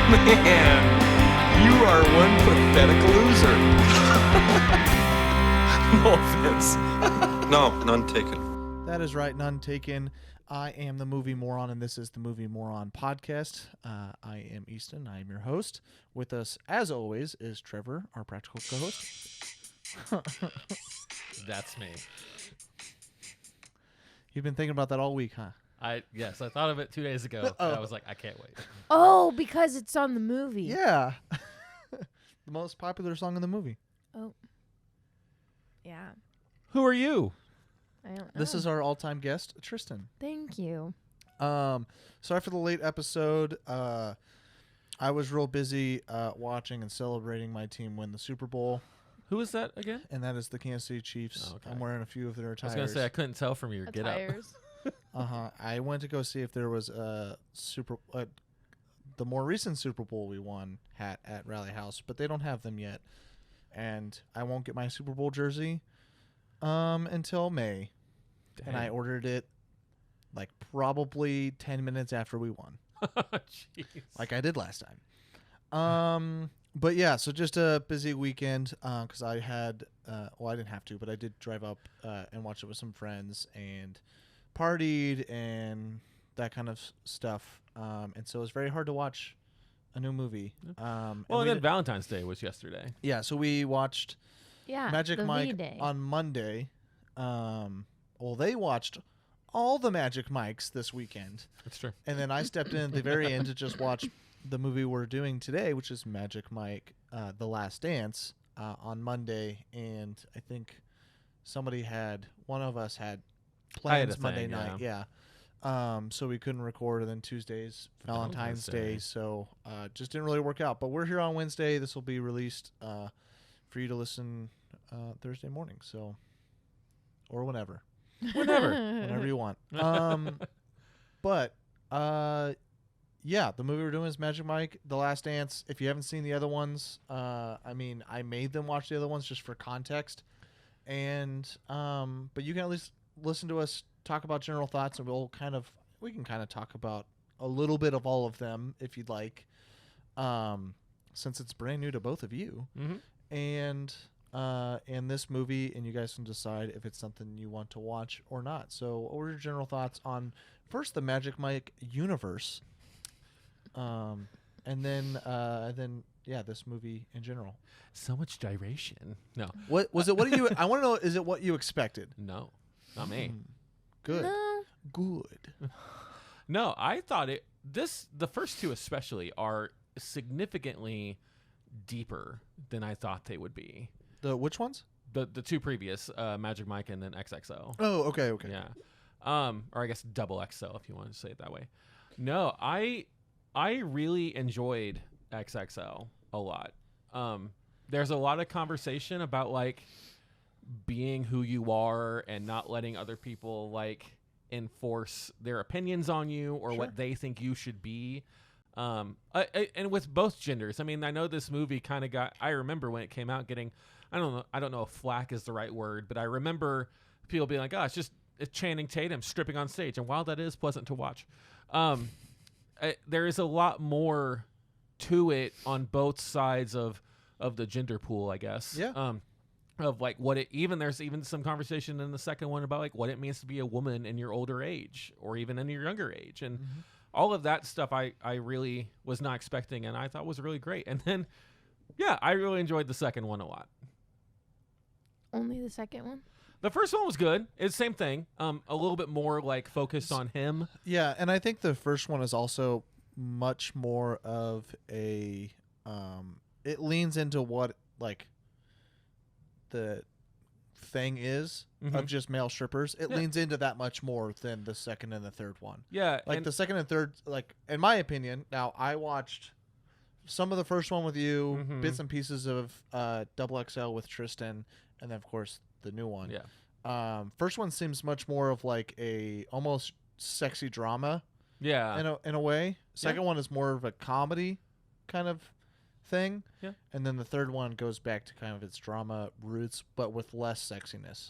Man, you are one pathetic loser. No offense. No, none taken. That is right, none taken. I am the Movie Moron, and this is the Movie Moron podcast. I am Easton. I am your host. With us, as always, is Trevor, our practical co-host. That's me. You've been thinking about that all week, huh? Yes, I thought of it 2 days ago. And I was like, I can't wait. Oh, because it's on the movie. Yeah. The most popular song in the movie. Oh. Yeah. Who are you? I don't know. This is our all-time guest, Tristan. Thank you. Sorry for the late episode. I was real busy watching and celebrating my team win the Super Bowl, Who is that again? and that is the Kansas City Chiefs. Oh, okay. I'm wearing a few of their I attires. was going to say, I couldn't tell from your get up. Attires. I went to go see if there was a the more recent Super Bowl we won hat at Rally House, but they don't have them yet, and I won't get my Super Bowl jersey until May. Dang. And I ordered it like probably 10 minutes after we won, Jeez. like I did last time. But yeah, so just a busy weekend because I had I didn't have to, but I did drive up and watch it with some friends and partied and that kind of stuff. And so it was very hard to watch a new movie. Well, and then Valentine's Day was yesterday. Yeah, so we watched Magic the Mike V-Day. on Monday. Well, they watched all the Magic Mikes this weekend. That's true. And then I stepped in at the very end to just watch the movie we're doing today, which is Magic Mike, The Last Dance, on Monday. And I think one of us had plans Monday night. Yeah. So we couldn't record, and then Tuesday's Valentine's Day. So just didn't really work out. But we're here on Wednesday. This will be released for you to listen Thursday morning. So, or whenever. Whenever you want. But yeah, the movie we're doing is Magic Mike, The Last Dance. If you haven't seen the other ones, I made them watch the other ones just for context. And but you can at least listen to us talk about general thoughts, and we can kind of talk about a little bit of all of them if you'd like, since it's brand new to both of you. Mm-hmm. And this movie, and you guys can decide if it's something you want to watch or not. So what were your general thoughts on first the Magic Mike universe, and then this movie in general? So much gyration. No. What was it? What do you? I want to know. Is it what you expected? No. Not me. Good. No. Good. No, I thought the first two especially are significantly deeper than I thought they would be. The which ones? The two previous, Magic Mike and then XXO. Oh, okay. Yeah. Or I guess double XL if you want to say it that way. No, I really enjoyed XXL a lot. There's a lot of conversation about like being who you are and not letting other people like enforce their opinions on you or what they think you should be. And with both genders, I mean, I know this movie kind of I remember when it came out getting, I don't know if flack is the right word, but I remember people being like, it's Channing Tatum stripping on stage. And while that is pleasant to watch, there is a lot more to it on both sides of the gender pool, I guess. Yeah. Of like there's even some conversation in the second one about like what it means to be a woman in your older age or even in your younger age. And all of that stuff I really was not expecting and I thought was really great. And then, yeah, I really enjoyed the second one a lot. Only the second one? The first one was good. It's the same thing. A little bit more like focused on him. Yeah, and I think the first one is also much more of a it leans into what like the thing is of just male strippers. It leans into that much more than the second and the third one. Yeah. Like the second and third, like in my opinion, now I watched some of the first one with you, bits and pieces of Double XL with Tristan, and then of course the new one. Yeah. First one seems much more of like a almost sexy drama. Yeah. In a way. Second one is more of a comedy kind of thing. Yeah. And then the third one goes back to kind of its drama roots, but with less sexiness.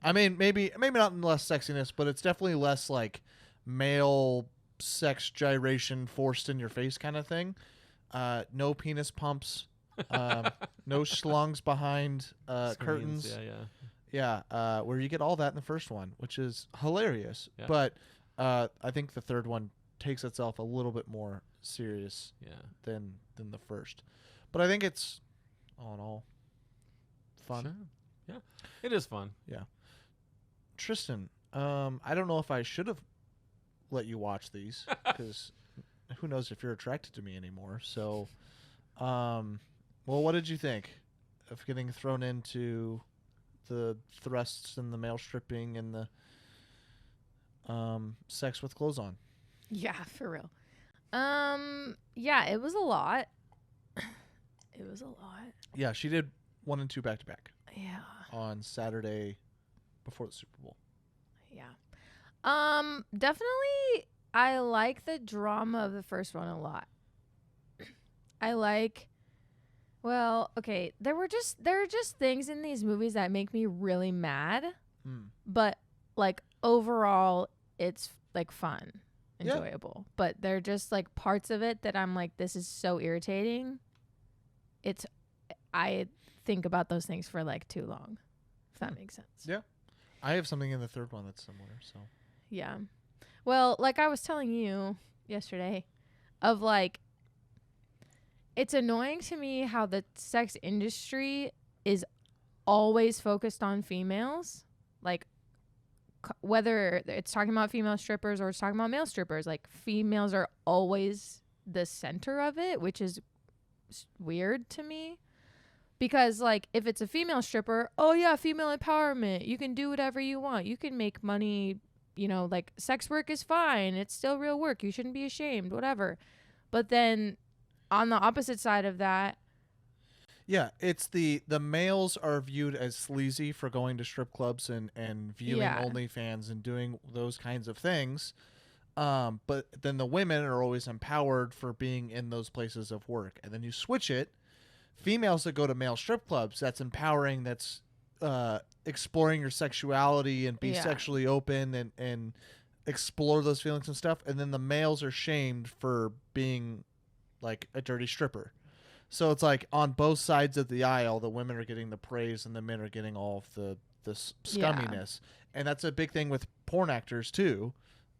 I mean, maybe not less sexiness, but it's definitely less like male sex gyration forced in your face kind of thing. No penis pumps. No schlongs behind Screens, curtains. Yeah. Yeah, where you get all that in the first one, which is hilarious. Yeah. But I think the third one takes itself a little bit more serious Yeah. than the first. But I think it's all in all fun. Sure. Yeah. It is fun. Yeah. Tristan, I don't know if I should have let you watch these because who knows if you're attracted to me anymore. So, well, what did you think of getting thrown into the thrusts and the male stripping and the sex with clothes on? Yeah, for real. Yeah, it was a lot. It was a lot. Yeah, she did 1 and 2 back to back Yeah. on Saturday before the Super Bowl. Yeah. Definitely I like the drama of the first one a lot. I like okay, there are just things in these movies that make me really mad, but like overall it's like fun, Yeah. enjoyable. But they're just like parts of it that I'm like, this is so irritating. I think about those things for like too long, if that makes sense. Yeah. I have something in the third one that's similar, so. Yeah. Well, like I was telling you yesterday, of like, it's annoying to me how the sex industry is always focused on females. Like, whether it's talking about female strippers or it's talking about male strippers, like, females are always the center of it, which is weird to me. Because, like, if it's a female stripper, oh, yeah, female empowerment. You can do whatever you want. You can make money, you know, like, sex work is fine. It's still real work. You shouldn't be ashamed, whatever. But then on the opposite side of that. Yeah, it's the males are viewed as sleazy for going to strip clubs and viewing OnlyFans and doing those kinds of things. But then the women are always empowered for being in those places of work. And then you switch it. Females that go to male strip clubs, that's empowering, that's exploring your sexuality and be sexually open and explore those feelings and stuff. And then the males are shamed for being like a dirty stripper. So it's like on both sides of the aisle, the women are getting the praise and the men are getting all of the scumminess. And that's a big thing with porn actors too,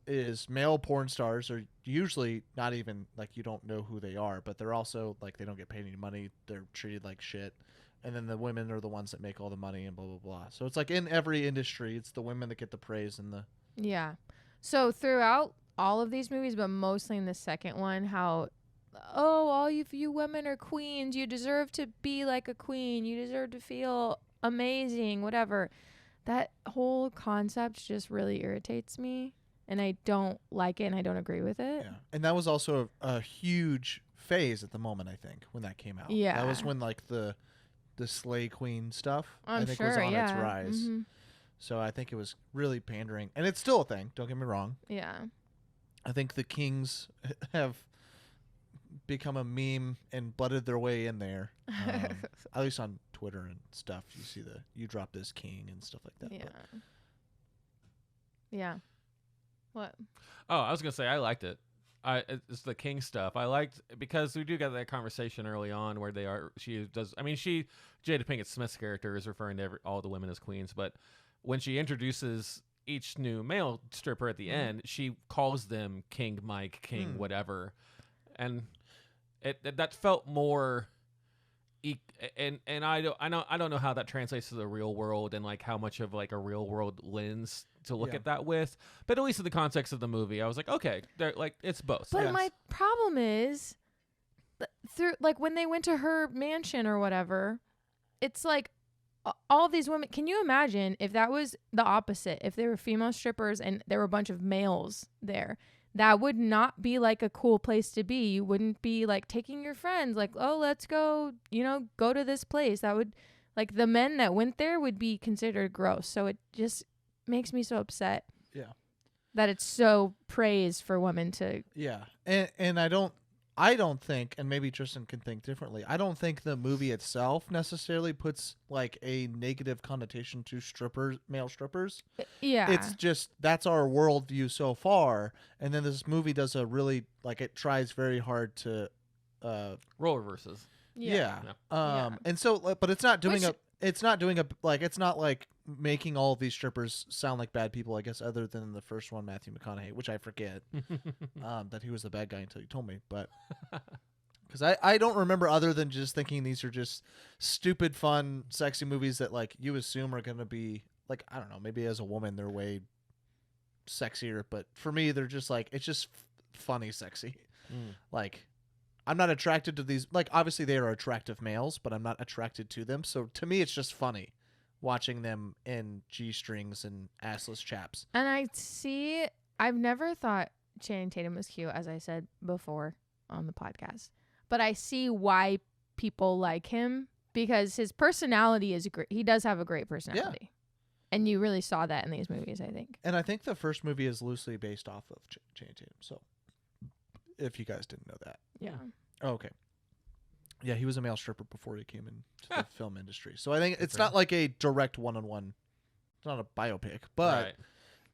is male porn stars are usually not even like, you don't know who they are, but they're also like, they don't get paid any money. They're treated like shit. And then the women are the ones that make all the money and blah, blah, blah. So it's like in every industry, it's the women that get the praise and the. Yeah. So throughout all of these movies, but mostly in the second one, how, oh, all of you women are queens. You deserve to be like a queen. You deserve to feel amazing, whatever. That whole concept just really irritates me. And I don't like it and I don't agree with it. Yeah. And that was also a huge phase at the moment, I think, when that came out. Yeah. That was when like the Slay Queen stuff, I'm I think, sure, was on its yeah. rise. Mm-hmm. So I think it was really pandering. And it's still a thing, don't get me wrong. Yeah. I think the Kings have become a meme and butted their way in there. At least on Twitter and stuff. You see you drop this king and stuff like that. Yeah. But. Yeah. What? Oh, I was gonna say I liked it. It's the king stuff. I liked because we do get that conversation early on where she does. I mean, Jada Pinkett Smith's character is referring to all the women as queens, but when she introduces each new male stripper at the end, she calls them King Mike, King whatever, and that felt more. And I don't know how that translates to the real world and like how much of like a real world lens to look at that with, but at least in the context of the movie, I was like, okay, they're like, it's both. But my problem is, through like when they went to her mansion or whatever, it's like all these women. Can you imagine if that was the opposite? If there were female strippers and there were a bunch of males there, that would not be like a cool place to be. You wouldn't be like taking your friends, like, oh, let's go, go to this place. That would, like, the men that went there would be considered gross. So it just makes me so upset. Yeah. That it's so praised for women to. Yeah. And I don't think, and maybe Tristan can think differently, I don't think the movie itself necessarily puts like a negative connotation to male strippers. Yeah. It's just, that's our worldview so far. And then this movie does a really, like, it tries very hard to Role reverses. Yeah. Yeah. And so, but it's not doing Which- it's not like making all of these strippers sound like bad people, I guess, other than the first one, Matthew McConaughey, which I forget that he was the bad guy until you told me. But because I don't remember other than just thinking these are just stupid, fun, sexy movies that like you assume are going to be like, I don't know, maybe as a woman they're way sexier. But for me, they're just like, it's just funny, sexy. Like, I'm not attracted to these. Like, obviously they are attractive males, but I'm not attracted to them. So to me, it's just funny watching them in G-strings and assless chaps. And I've never thought Channing Tatum was cute, as I said before on the podcast. But I see why people like him because his personality is great. He does have a great personality. And you really saw that in these movies, I think. And I think the first movie is loosely based off of Channing Tatum. So if you guys didn't know that. Yeah. Oh, okay. Yeah, he was a male stripper before he came into the film industry. So I think it's fair. not like a direct one-on-one. It's not a biopic, but Right.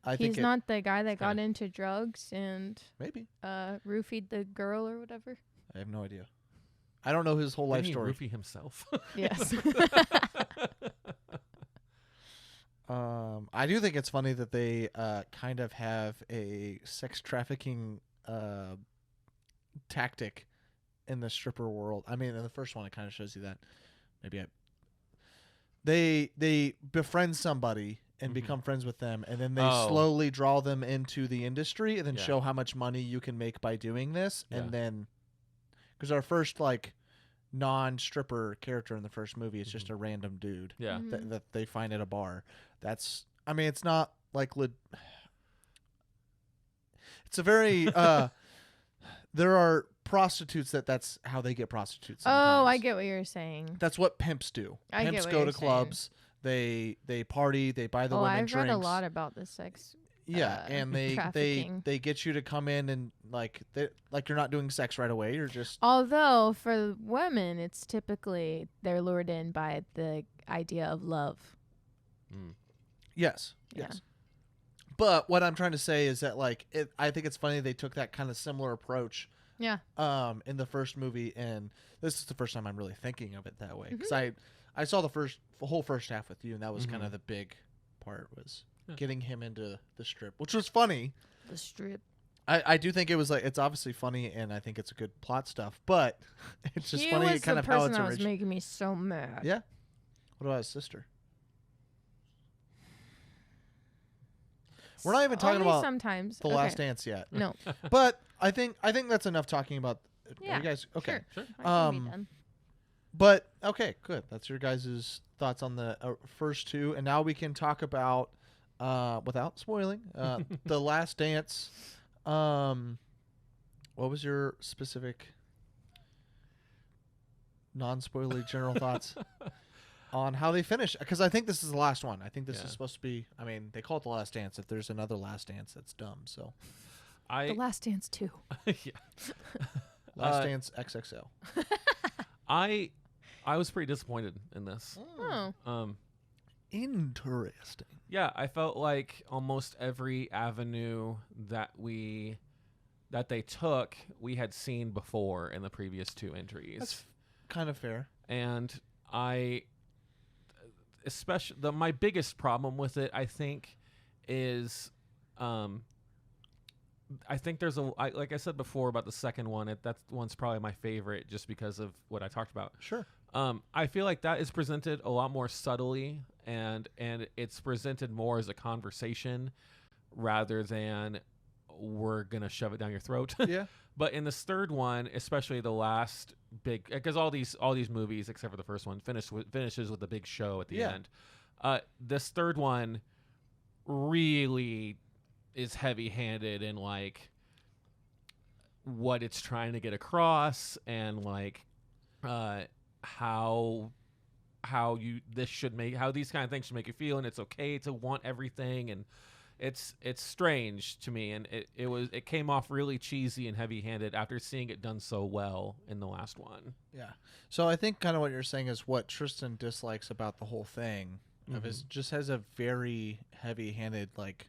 I think He's not the guy that got kinda- into drugs and maybe. roofied the girl or whatever. I have no idea. I don't know his whole life Didn't he story. roofie himself. Yes. I do think it's funny that they kind of have a sex trafficking tactic in the stripper world. I mean, in the first one, it kind of shows you that. They befriend somebody and become friends with them, and then they Oh. slowly draw them into the industry, and then Yeah. show how much money you can make by doing this, Yeah. and then because our first like non-stripper character in the first movie is just a random dude Yeah. Mhm. that they find at a bar. That's, I mean, it's not like it's a very there are prostitutes that's how they get prostitutes Oh, I sometimes. get what you're saying. That's what pimps do. I get Pimps what go you're to saying. clubs, they party, they buy the women I've drinks. read a lot about the sex. Yeah, and they trafficking. get you to come in and like you're not doing sex right away, you're just Although for women, it's typically they're lured in by the idea of love. yes. Yeah. Yes. But what I'm trying to say is that like I think it's funny they took that kind of similar approach Yeah. in the first movie, and this is the first time I'm really thinking of it that way because Mm-hmm. I saw the whole first half with you, and that was kind of the big part was getting him into the strip, which was funny. The strip. I do think it was like it's obviously funny, and I think it's a good plot stuff, but it's just He funny was kind the of how person it's that was original. making me so mad. Yeah. What about his sister? We're not even talking Only about sometimes. The Okay. Last Dance yet. No. But I think that's enough talking about. Yeah. You guys okay? Sure. Sure. I can Um, be done. But okay, good. That's your guys' thoughts on the first two, and now we can talk about, without spoiling, The Last Dance. What was your specific, non-spoilery general thoughts on how they finish? Because I think this is the last one. I think this Yeah. is supposed to be. I mean, they call it The Last Dance. If there's another Last Dance, that's dumb. So, The Last Dance 2. yeah. Last Dance XXL. I was pretty disappointed in this. Oh. Interesting. Yeah, I felt like almost every avenue that they took, we had seen before in the previous two entries. That's kind of fair. And especially my biggest problem with it, I think, is I think there's like I said before about the second one, that one's probably my favorite just because of what I talked about. Sure. I feel like that is presented a lot more subtly, and it's presented more as a conversation rather than we're gonna shove it down your throat. Yeah. But in this third one, especially the last big, because all these movies except for the first one finishes with a big show at the end. This third one really is heavy-handed in like what it's trying to get across, and like how these kind of things should make you feel, and it's okay to want everything, and it's strange to me, and it came off really cheesy and heavy-handed after seeing it done so well in the last one. Yeah. So I think kind of what you're saying is what Tristan dislikes about the whole thing of is just has a very heavy-handed, like,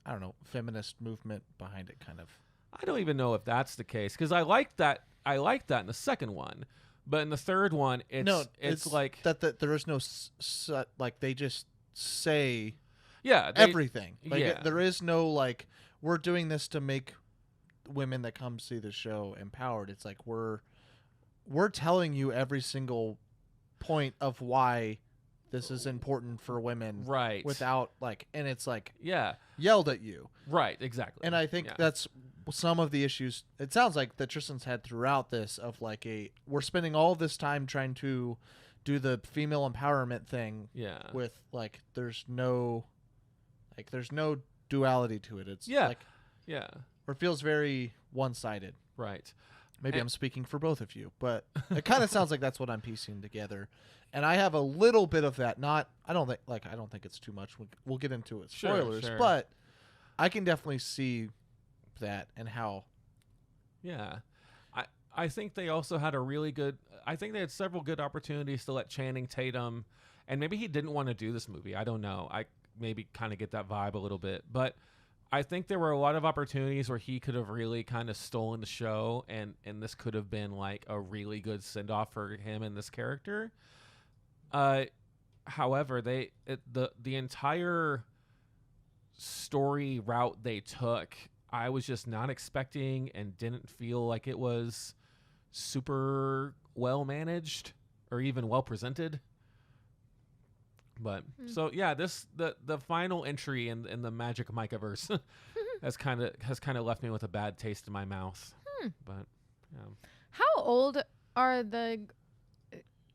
I don't know, feminist movement behind it, kind of. I don't even know if that's the case, because I like that I like that in the second one, but in the third one, it's like that there is no like they just say everything. Like there is no like we're doing this to make women that come see the show empowered. It's like we're telling you every single point of why this is important for women, right? Without like, and it's like yeah, yelled at you, right? Exactly. And I think that's some of the issues. It sounds like that Tristan's had throughout this of like we're spending all this time trying to do the female empowerment thing, with like there's no duality to it. It's like or feels very one-sided, right? Maybe I'm speaking for both of you, but it kind of sounds like that's what I'm piecing together. And I have a little bit of that. I don't think it's too much. We'll get into it. Spoilers, sure. But I can definitely see that and how. Yeah. I think they also had I think they had several good opportunities to let Channing Tatum, and maybe he didn't want to do this movie. I don't know. I maybe kind of get that vibe a little bit, but I think there were a lot of opportunities where he could have really kind of stolen the show, and this could have been like a really good send-off for him and this character. However, the entire story route they took, I was just not expecting and didn't feel like it was super well managed or even well presented. But so yeah, the final entry in the Magic Mike-averse has kind of left me with a bad taste in my mouth. But how old are the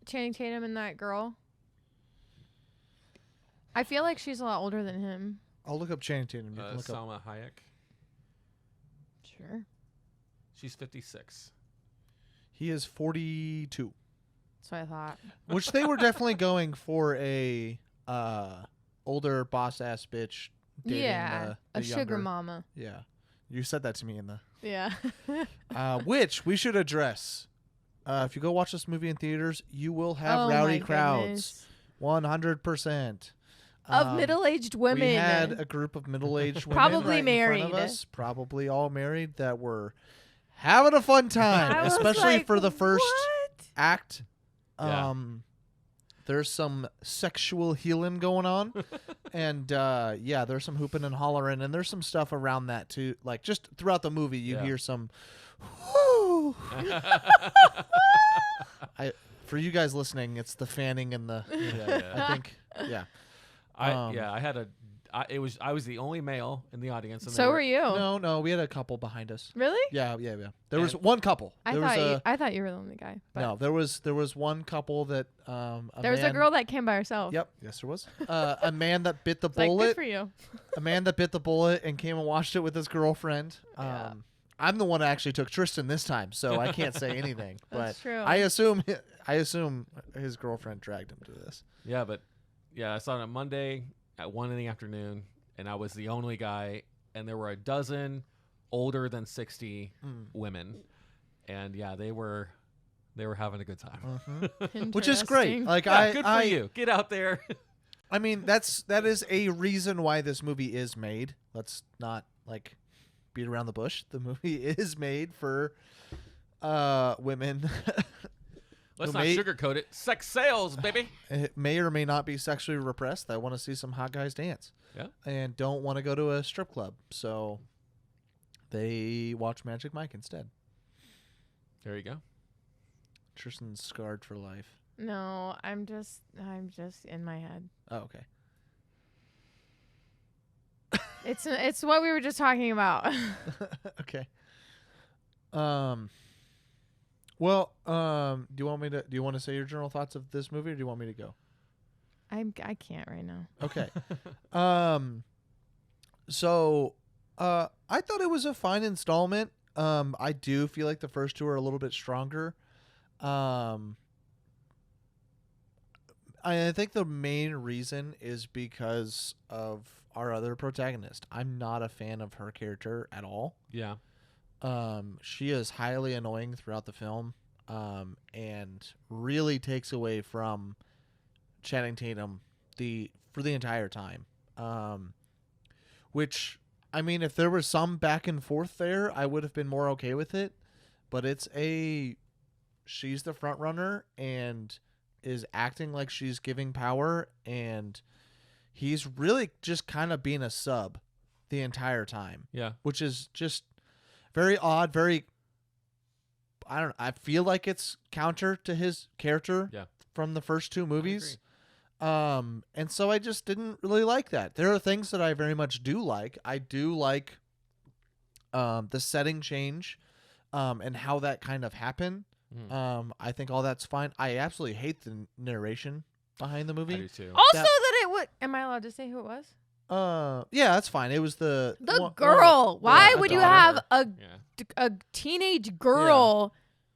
Channing Tatum and that girl? I feel like she's a lot older than him. I'll look up Channing Tatum. You can look up Salma Hayek. Sure. She's 56. He is 42. That's what I thought. Which they were definitely going for a older boss ass bitch. Dating the a younger. sugar mama. Yeah, you said that to me in the. Yeah. Which we should address. If you go watch this movie in theaters, you will have rowdy crowds. 100%. Of middle-aged women. We had a group of middle-aged women probably married. in front of us, probably all married, that were having a fun time, especially for the first act. There's some sexual healing going on, and there's some hooping and hollering, and there's some stuff around that too. Like just throughout the movie, you hear some. Whoo! For you guys listening, it's the fanning and the. I think. Yeah. I was the only male in the audience. And so were you? No, we had a couple behind us. Really? Yeah. There was one couple. I thought you were the only guy. But no, there was one couple that. There was a girl that came by herself. Yep. Yes, there was. A man that bit the bullet. Like, good for you. A man that bit the bullet and came and watched it with his girlfriend. I'm the one that actually took Tristan this time, so I can't say anything. That's true. I assume his girlfriend dragged him to this. Yeah, but I saw it on Monday at 1 in the afternoon, and I was the only guy, and there were a dozen older than 60 women, and they were having a good time, which is great. Like good for you. Get out there. I mean, that is a reason why this movie is made. Let's not beat around the bush. The movie is made for women. Let's not sugarcoat it. Sex sales, baby. It may or may not be sexually repressed. I want to see some hot guys dance. Yeah. And don't want to go to a strip club. So they watch Magic Mike instead. There you go. Tristan's scarred for life. No, I'm just in my head. Oh, okay. It's what we were just talking about. Okay. Well, do you want to say your general thoughts of this movie, or do you want me to go? I can't right now. Okay. So, I thought it was a fine installment. I do feel like the first two are a little bit stronger. I think the main reason is because of our other protagonist. I'm not a fan of her character at all. Yeah. She is highly annoying throughout the film, and really takes away from Channing Tatum for the entire time. Which, I mean, if there was some back and forth there, I would have been more okay with it. but she's the front runner and is acting like she's giving power, and he's really just kind of being a sub the entire time. Yeah. Which is just very odd, I feel like it's counter to his character from the first two movies. And so I just didn't really like that. There are things that I very much do like. I do like the setting change and how that kind of happened. I think all that's fine. I absolutely hate the narration behind the movie. I do too. Also, that it would. Am I allowed to say who it was? Yeah, that's fine. It was the girl. Why would you have Yeah. a teenage girl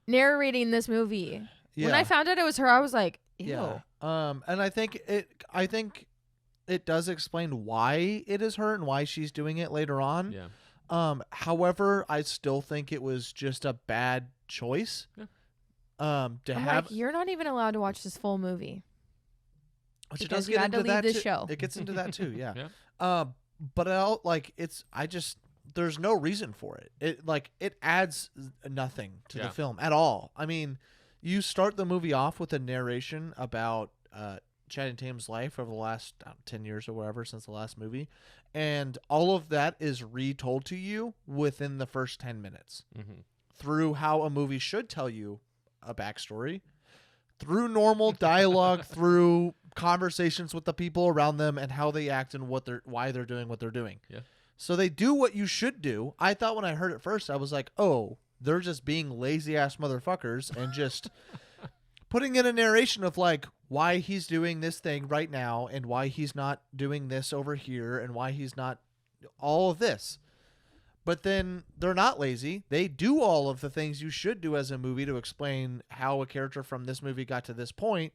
narrating this movie? Yeah. When I found out it was her, I was like, ew. Yeah. And I think it does explain why it is her and why she's doing it later on. Yeah. However, I still think it was just a bad choice. Yeah. To I'm have like, you're not even allowed to watch this full movie. which it because does you get had to into leave that the too. show. It gets into that too, yeah. Yeah. But there's no reason for it. It adds nothing to the film at all. I mean, you start the movie off with a narration about Channing Tatum's life over the last 10 years or whatever since the last movie, and all of that is retold to you within the first 10 minutes through how a movie should tell you a backstory, through normal dialogue, through conversations with the people around them and how they act and why they're doing what they're doing. Yeah. So they do what you should do. I thought when I heard it first, I was like, oh, they're just being lazy ass motherfuckers and just putting in a narration of like why he's doing this thing right now and why he's not doing this over here and why he's not all of this. But then they're not lazy. They do all of the things you should do as a movie to explain how a character from this movie got to this point,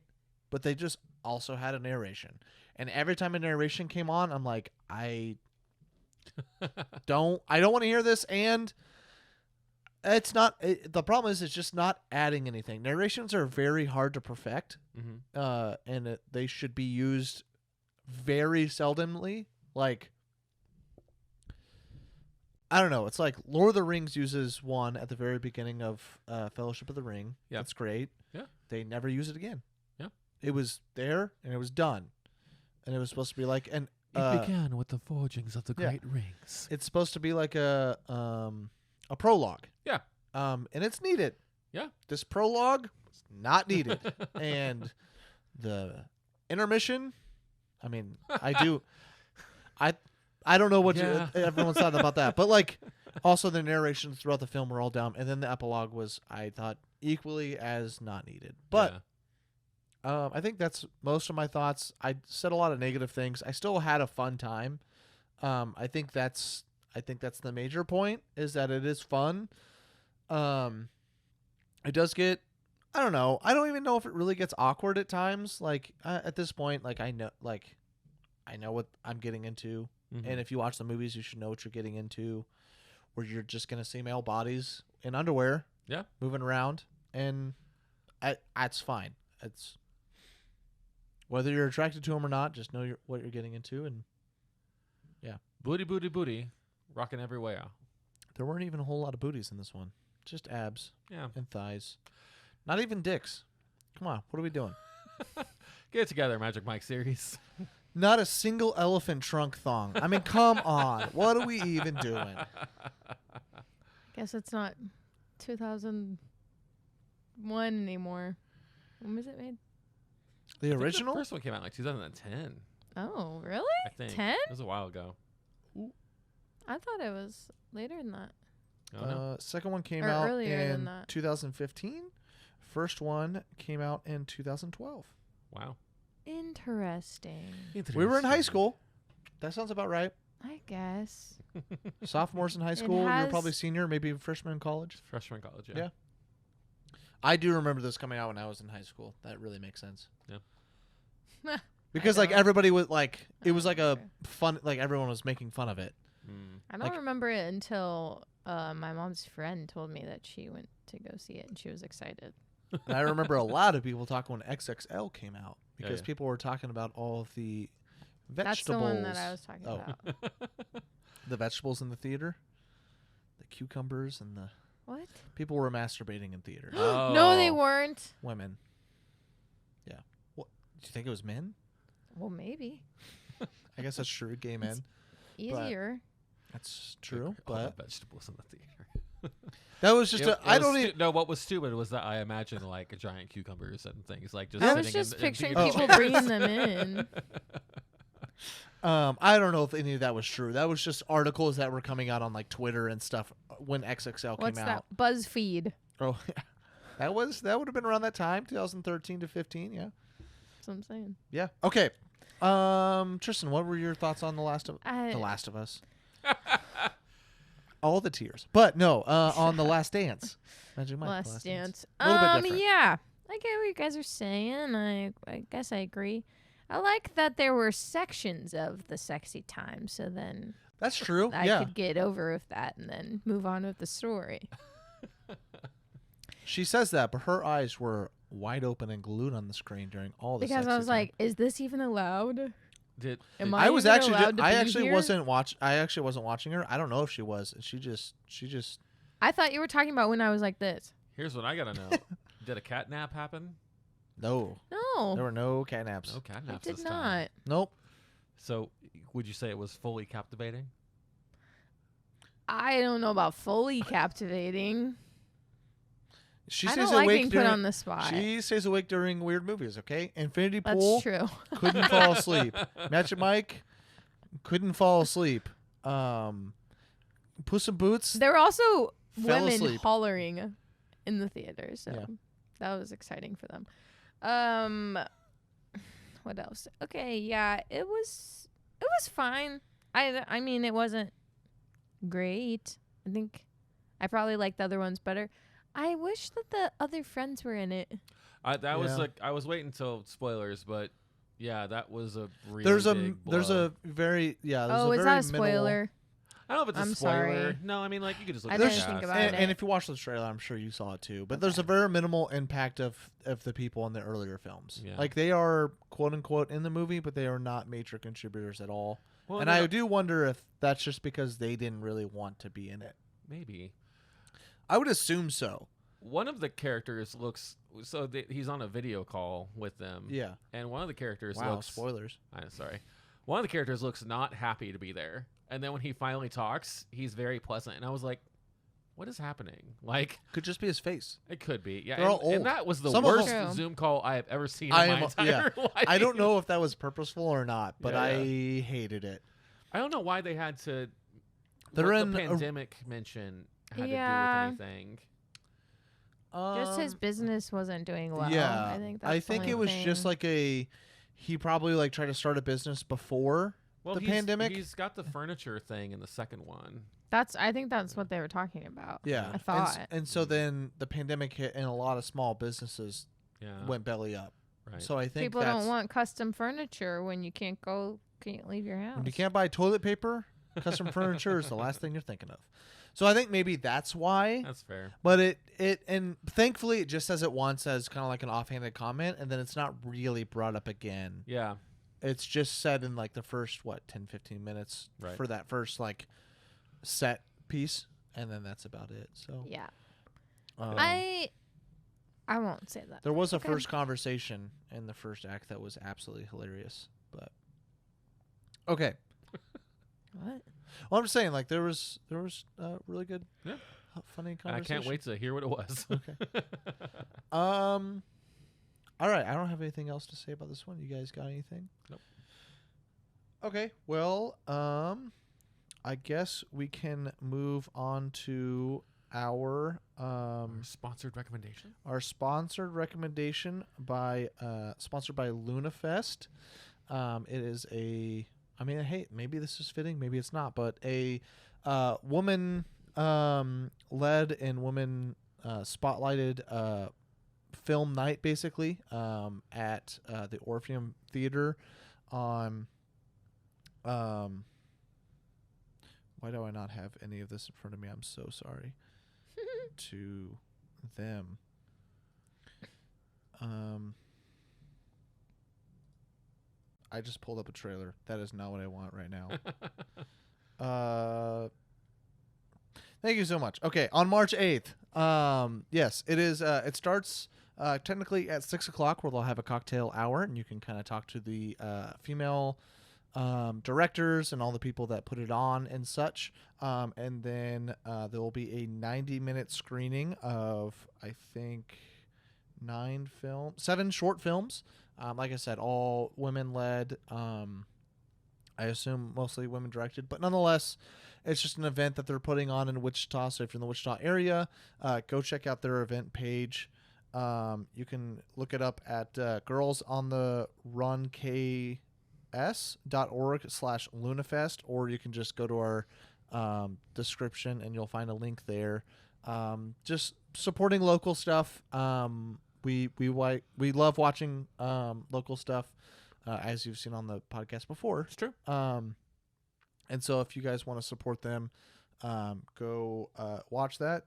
but they just also had a narration. And every time a narration came on, I'm like, I don't want to hear this, and the problem is it's just not adding anything. Narrations are very hard to perfect, and they should be used very seldomly. Like, I don't know. It's like Lord of the Rings uses one at the very beginning of Fellowship of the Ring. Yeah. That's great. Yeah. They never use it again. Yeah. It was there and it was done. And it was supposed to be like It began with the forgings of the great rings. It's supposed to be like a prologue. Yeah. And it's needed. Yeah. This prologue is not needed. And the intermission, I mean, I don't know what everyone's thought about that, but like also the narrations throughout the film were all dumb, and then the epilogue was, I thought, equally as not needed. But I think that's most of my thoughts. I said a lot of negative things. I still had a fun time. I think that's the major point, is that it is fun. It does get, I don't know. I don't even know if it really gets awkward at times. Like at this point, like I know what I'm getting into. And if you watch the movies, you should know what you're getting into, where you're just going to see male bodies in underwear moving around. And that's fine. It's whether you're attracted to them or not, just know what you're getting into. And Booty, booty, booty. Rocking everywhere. There weren't even a whole lot of booties in this one. Just abs and thighs. Not even dicks. Come on. What are we doing? Get it together, Magic Mike series. Not a single elephant trunk thong. I mean, come on. What are we even doing? Guess it's not 2001 anymore. When was it made? The original? The first one came out in like 2010. Oh, really? I think. 10? It was a while ago. I thought it was later than that. Oh, no. Second one came Or out earlier than in that. 2015. First one came out in 2012. Wow. Interesting. We were in high school. That sounds about right. I guess. Sophomores in high school. You were probably senior, maybe freshman in college. Freshman in college, Yeah. I do remember this coming out when I was in high school. That really makes sense. Yeah. Because like don't. everybody was like, it I was don't like a remember. fun, like everyone was making fun of it. I don't Like- remember it until my mom's friend told me that she went to go see it and she was excited. And I remember a lot of people talking when XXL came out because yeah. people were talking about all of the vegetables. That's the one that I was talking Oh. about. The vegetables in the theater, the cucumbers and the What? People were masturbating in theaters. No, they weren't. Women. Yeah. What? Do you think it was men? Well, maybe. I guess that's true. Gay men. Easier. That's true. All the But vegetables in the theater. that was just I don't even. No, what was stupid was that I imagined like giant cucumbers and things like just. I was sitting just in picturing theater people chairs. bringing them in. I don't know if any of that was true. That was just articles that were coming out on like Twitter and stuff when XXL What's came that? out. BuzzFeed. Oh, that would have been around that time, 2013 to 15. Yeah. That's what I'm saying. Yeah. Okay. Tristan, what were your thoughts on The Last of Us? All the tears, but no. On The Last Dance. Magic Mike, The Last Dance. A little bit different. Yeah. I get what you guys are saying. I guess I agree. I like that there were sections of the sexy time, so then That's true. I yeah. could get over with that and then move on with the story. She says that, but her eyes were wide open and glued on the screen during all the. Because I was like, "Is this even allowed?" Am I was even actually. allowed to I be actually here? wasn't watch. I actually wasn't watching her. I don't know if she was. She just. I thought you were talking about when I was like this. Here's what I gotta know: did a cat nap happen? No. No, There were no catnaps. No cat I naps did this not. time. Nope. So, would you say it was fully captivating? I don't know about fully captivating. She I stays don't like awake being during. put on the spot. She stays awake during weird movies. Okay. Infinity That's Pool. true. Couldn't fall asleep. Magic Mike. Couldn't fall asleep. Puss in Boots. There were also Fell women asleep. hollering in the theater, so Yeah. that was exciting for them. What else? Okay, yeah, it was fine. I mean, it wasn't great. I think I probably liked the other ones better. I wish that the other friends were in it. That was Yeah. like I was waiting until spoilers, but yeah, that was a really There's big blow. a very yeah. There's Oh, a is very that a minimal- spoiler? I don't know if it's I'm a spoiler. sorry. No, I mean like you could just look I at didn't the think cast. about and, it. and if you watch the trailer, I'm sure you saw it too. But there's a very minimal impact of the people in the earlier films. Yeah. Like they are quote unquote in the movie, but they are not major contributors at all. Well, and no, I do wonder if that's just because they didn't really want to be in it. maybe I would assume so. one of the characters looks so he's on a video call with them. Yeah. and one of the characters Wow. looks. Spoilers. I'm sorry. One of the characters looks not happy to be there, and then when he finally talks, he's very pleasant. And I was like, "What is happening?" Like Could just be his face. it could be. Yeah, They're all and old. that was the Some of worst them- Zoom call I have ever seen I in am- my entire life. I don't know if that was purposeful or not, but Yeah, I yeah. hated it. I don't know why they had to. They're what in the a- pandemic mention had Yeah. to do with anything. Just his business wasn't doing well. Yeah, I think that's the it only was just thing. like he probably like tried to start a business before Well, the he's- pandemic. He's got the furniture thing in the second one. I think that's what they were talking about. Yeah, I thought. and so then the pandemic hit, and a lot of small businesses Yeah. went belly up. Right. So I think People that's don't want custom furniture when you can't leave your house. when you can't buy toilet paper, custom furniture is the last thing you're thinking of. So I think maybe that's why. That's fair. But and thankfully it just says it once as kind of like an offhanded comment, and then it's not really brought up again. Yeah. It's just said in like the first 10-15 minutes Right. for that first like set piece, and then that's about it. So Yeah. um, I won't say that. there was a Okay. first conversation in the first act that was absolutely hilarious, but okay. What? Well, I'm just saying, like there was really good, Yeah. funny I conversation. can't wait to hear what it was. Okay. All right. I don't have anything else to say about this one. You guys got anything? Nope. Okay. Well, I guess we can move on to our Sponsored recommendation. our sponsored recommendation by sponsored by LunaFest. It is hey, maybe this is fitting, maybe it's not, but a woman led and woman spotlighted film night, basically, at the Orpheum Theater on why do I not have any of this in front of me? I'm so sorry. To them. I just pulled up a trailer. That is not what I want right now. Thank you so much. Okay, on March 8th, yes, it is. It starts technically at 6 o'clock, where they'll have a cocktail hour, and you can kind of talk to the female directors and all the people that put it on and such. And then there will be a 90-minute screening of, I think, 7 short films. Like I said, all women-led. I assume mostly women-directed, but nonetheless, it's just an event that they're putting on in Wichita. So if you're in the Wichita area, go check out their event page. You can look it up at girlsontherunkS.org/LunaFest, or you can just go to our description and you'll find a link there. Just supporting local stuff. We love watching local stuff, as you've seen on the podcast before. It's true. And so if you guys want to support them, go watch that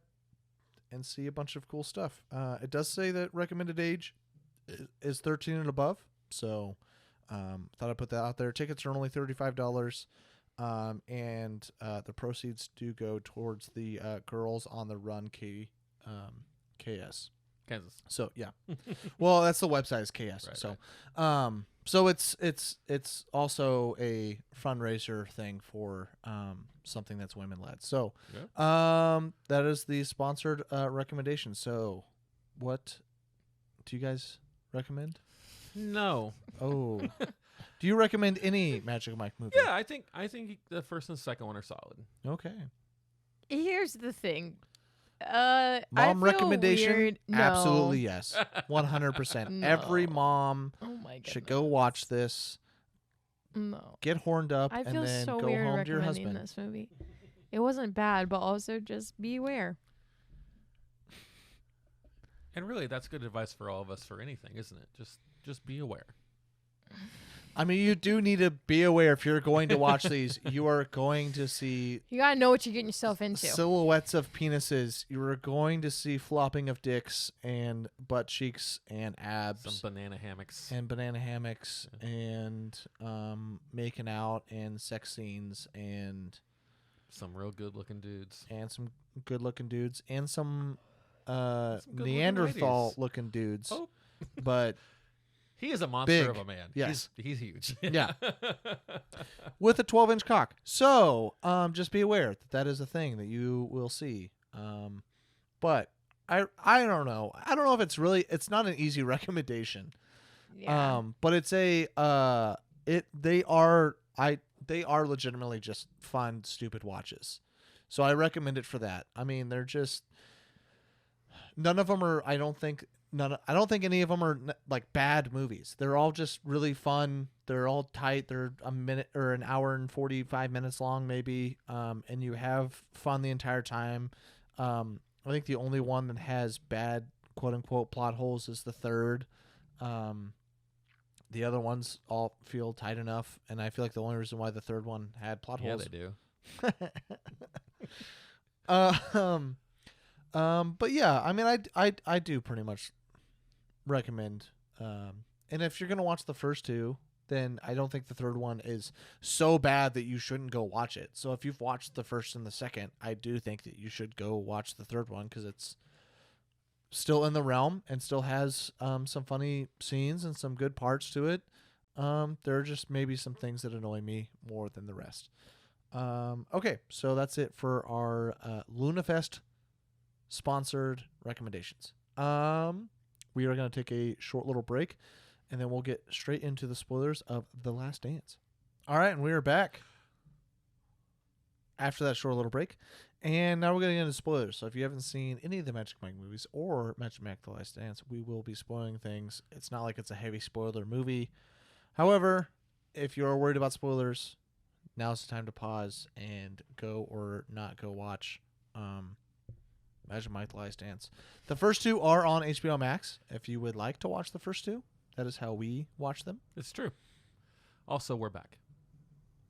and see a bunch of cool stuff. It does say that recommended age is 13 and above. So thought I'd put that out there. Tickets are only $35. And the proceeds do go towards the Girls on the Run KS. Kansas. So yeah, well, that's the website is KS. Right, so, right. So it's also a fundraiser thing for something that's women led. So, that is the sponsored recommendation. So, what do you guys recommend? No. Oh, do you recommend any Magic Mike movie? Yeah, I think the first and second one are solid. Okay. Here's the thing. Mom I feel recommendation? weird. No. Absolutely yes. 100%. No. Every mom Oh my god. should go watch this, No. get horned up, I and feel then so go weird home to your recommending husband. this movie. It wasn't bad, but also just be aware. And really, that's good advice for all of us for anything, isn't it? Just be aware. I mean, you do need to be aware if you're going to watch these. You are going to see You gotta know what you're getting yourself into. silhouettes of penises. You are going to see flopping of dicks and butt cheeks and abs. Some banana hammocks. And banana hammocks and making out and sex scenes and Some real good-looking dudes. some good looking dudes and some good-looking Neanderthal ladies. looking dudes. Oh. But He is a monster Big. of a man. Yes. He's huge. Yeah. with a 12-inch cock. So, just be aware that is a thing that you will see. But I don't know. I don't know if it's not an easy recommendation. Yeah. But it's they are legitimately just fun, stupid watches. So I recommend it for that. I mean, they're just none of them are. I don't think any of them are like bad movies. They're all just really fun. They're all tight. They're a minute or an hour and 45 minutes long, maybe. And you have fun the entire time. I think the only one that has bad quote unquote plot holes is the third. The other ones all feel tight enough, and I feel like the only reason why the third one had plot Yeah, holes. they do. But yeah, I mean, I do pretty much recommend. And if you're gonna watch the first two, then I don't think the third one is so bad that you shouldn't go watch it. So if you've watched the first and the second, I do think that you should go watch the third one because it's still in the realm and still has some funny scenes and some good parts to it. There are just maybe some things that annoy me more than the rest. Okay, so that's it for our LunaFest sponsored recommendations. We are going to take a short little break, and then we'll get straight into the spoilers of The Last Dance. All right, and we are back after that short little break. And now we're going to get into spoilers. So if you haven't seen any of the Magic Mike movies or Magic Mike The Last Dance, we will be spoiling things. It's not like it's a heavy spoiler movie. However, if you're worried about spoilers, now's the time to pause and go or not go watch Magic Mike The Last Dance. The first two are on HBO Max. If you would like to watch the first two, that is how we watch them. It's true. Also, we're back.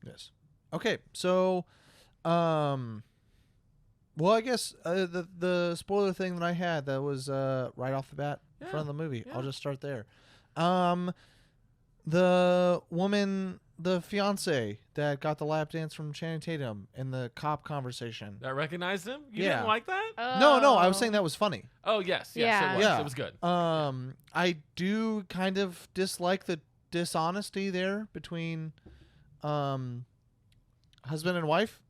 Yes. Okay, so well, I guess the spoiler thing that I had that was right off the bat in front of the movie. Yeah. I'll just start there. The woman the fiance that got the lap dance from Channing Tatum in the cop conversation. That recognized him? You Yeah. didn't like that? No, I was saying that was funny. Oh, yes. Yeah. It was. Yeah. It was good. I do kind of dislike the dishonesty there between husband and wife.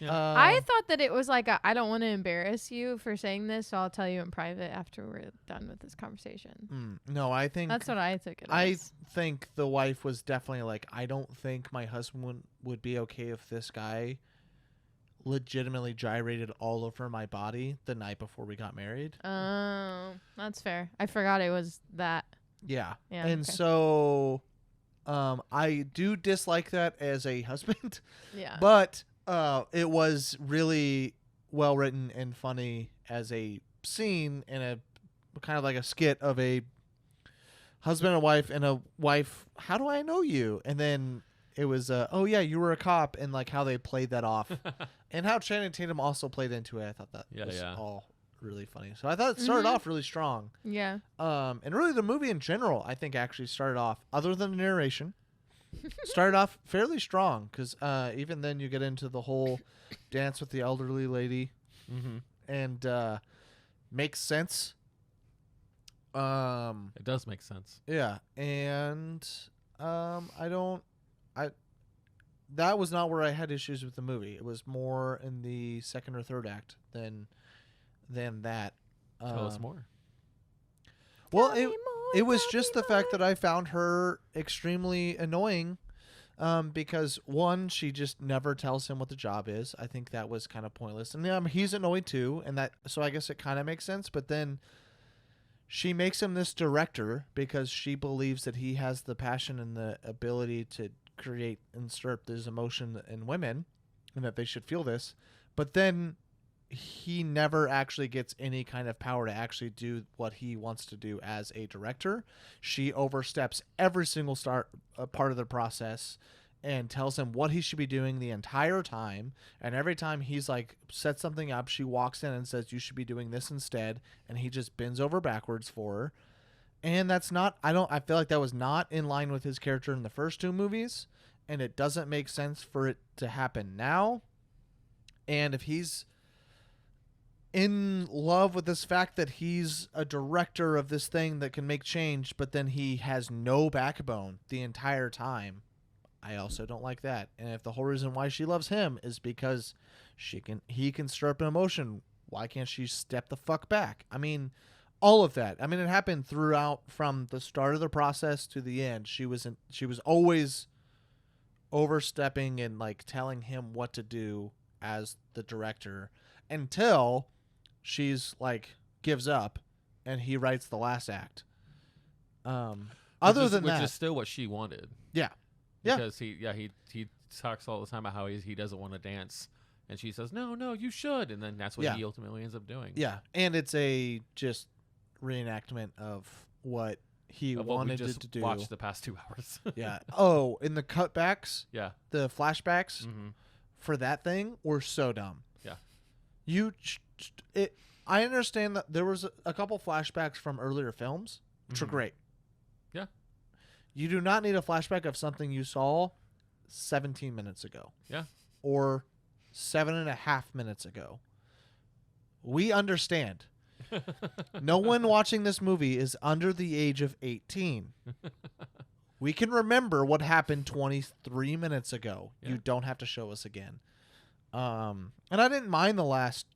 Yeah. I thought that it was like I don't want to embarrass you for saying this, so I'll tell you in private after we're done with this conversation. No, I think That's what I took it I as. think the wife was definitely like, I don't think my husband would be okay if this guy legitimately gyrated all over my body the night before we got married. Oh, that's fair. I forgot it was that. Yeah. Yeah, And okay. so I do dislike that as a husband, Yeah. but it was really well written and funny as a scene and a kind of like a skit of a husband and a wife. How do I know you? And then it was, oh yeah, you were a cop, and like how they played that off, and how Channing Tatum also played into it. I thought that was all really funny. So I thought it started off really strong. Yeah. And really the movie in general, I think actually started off, other than the narration, started off fairly strong, because even then you get into the whole dance with the elderly lady, and makes sense. It does make sense. Yeah, and that was not where I had issues with the movie. It was more in the second or third act than that. Tell us more. Well, Tell me more, it was tell just me the fact more. that I found her extremely annoying, because one, she just never tells him what the job is. I think that was kind of pointless, and he's annoyed too, and that, so I guess it kind of makes sense. But then she makes him this director because she believes that he has the passion and the ability to create and stir up this emotion in women, and that they should feel this. But then he never actually gets any kind of power to actually do what he wants to do as a director. She oversteps every single part of the process and tells him what he should be doing the entire time. And every time he's like set something up, she walks in and says, you should be doing this instead. And he just bends over backwards for her. And that's not, I feel like that was not in line with his character in the first two movies. And it doesn't make sense for it to happen now. And if he's in love with this fact that he's a director of this thing that can make change, but then he has no backbone the entire time, I also don't like that. And if the whole reason why she loves him is because he can stir up an emotion, why can't she step the fuck back? I mean, all of that. I mean, it happened throughout, from the start of the process to the end. She was always overstepping and like telling him what to do as the director, until she's like gives up and he writes the last act. Which is still what she wanted. Yeah. Because he talks all the time about how he doesn't want to dance, and she says no you should, and then that's what he ultimately ends up doing. Yeah, and it's a just reenactment of what he wanted we just to do. Watch the past 2 hours. Yeah. Oh, in the cutbacks. Yeah. The flashbacks Mm-hmm. for that thing were so dumb. Yeah. I understand that there was a couple flashbacks from earlier films, which are great. Yeah. You do not need a flashback of something you saw 17 minutes ago. Yeah. Or 7.5 minutes ago. We understand. No one watching this movie is under the age of 18. We can remember what happened 23 minutes ago. Yeah. You don't have to show us again. And I didn't mind the last